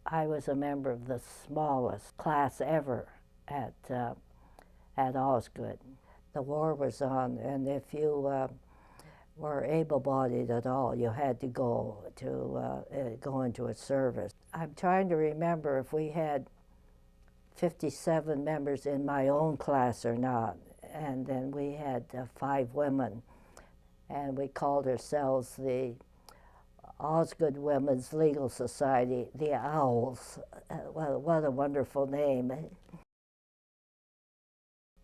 I was a member of the smallest class ever at Osgood. The war was on, and if you were able-bodied at all, you had to go into a service. I'm trying to remember if we had 57 members in my own class or not, and then we had 5 women, and we called ourselves the Osgood Women's Legal Society, the Owls. What a wonderful name.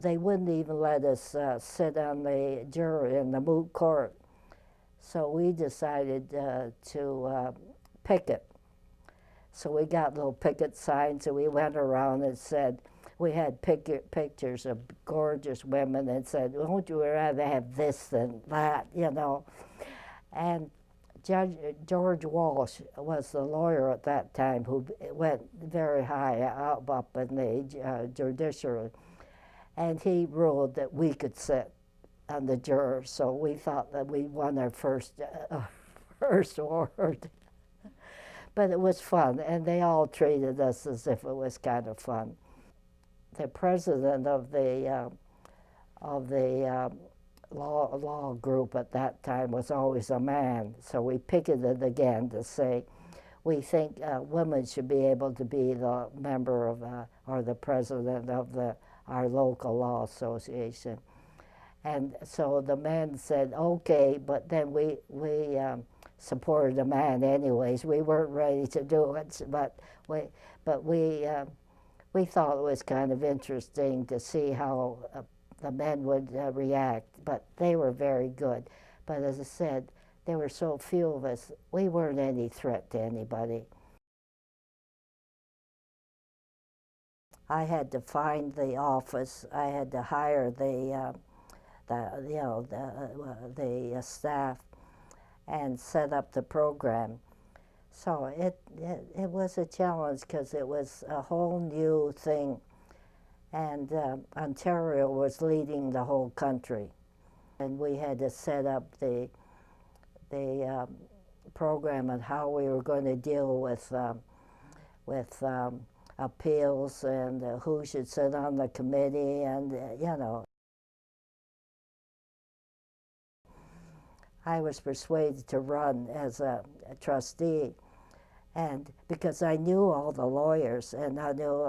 They wouldn't even let us sit on the jury in the moot court. So we decided to picket. So we got little picket signs and we went around and said, we had pictures of gorgeous women and said, won't you rather have this than that, you know? And Judge George Walsh was the lawyer at that time who went very high up in the judiciary. And he ruled that we could sit on the jurors, so we thought that we won our first award. But it was fun, and they all treated us as if it was kind of fun. The president of the law group at that time was always a man, so we picketed again to say we think women should be able to be the member of or the president of our local law association. And so the men said, okay, but then we supported the man anyways. We weren't ready to do it, but we thought it was kind of interesting to see how the men would react, but they were very good. But as I said, there were so few of us, we weren't any threat to anybody. I had to find the office. I had to hire the staff and set up the program. So it was a challenge because it was a whole new thing, and Ontario was leading the whole country, and we had to set up the program and how we were going to deal with appeals and who should sit on the committee, and you know. I was persuaded to run as a trustee, and because I knew all the lawyers, and I knew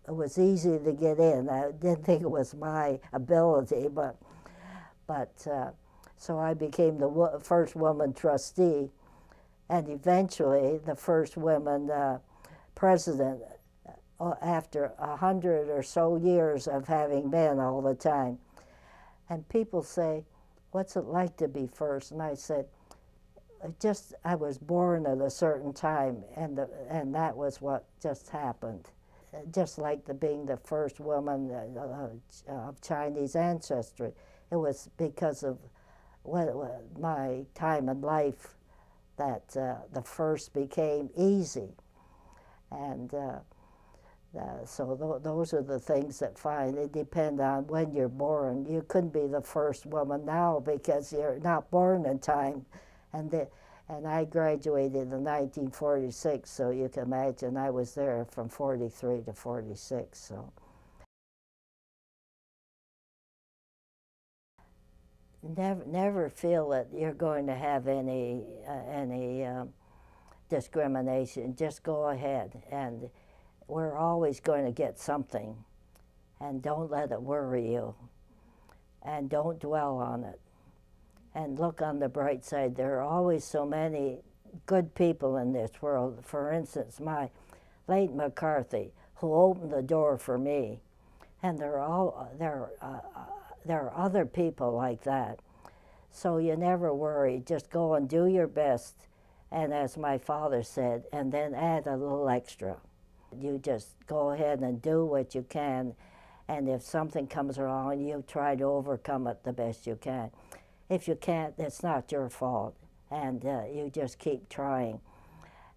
it was easy to get in. I didn't think it was my ability, but so I became the first woman trustee, and eventually the first woman president after 100 or so years of having men all the time. And people say, what's it like to be first? And I said, I was born at a certain time, and that was what just happened. Just like being the first woman of Chinese ancestry, it was because of my time in life that the first became easy. And so those are the things that finally depend on when you're born. You couldn't be the first woman now because you're not born in time. And I graduated in 1946, so you can imagine I was there from 43 to 46. So never feel that you're going to have any discrimination. Just go ahead, and we're always going to get something, and don't let it worry you, and don't dwell on it, and look on the bright side. There are always so many good people in this world. For instance, my late McCarthy, who opened the door for me, and there are other people like that. So you never worry, just go and do your best, and as my father said, and then add a little extra. You just go ahead and do what you can, and if something comes along, you try to overcome it the best you can. If you can't, it's not your fault, and you just keep trying.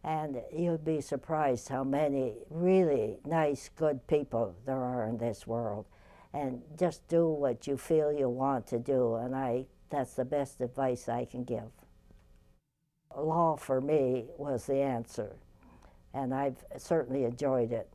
And you'd be surprised how many really nice, good people there are in this world. And just do what you feel you want to do, and that's the best advice I can give. Law for me was the answer. and I've certainly enjoyed it.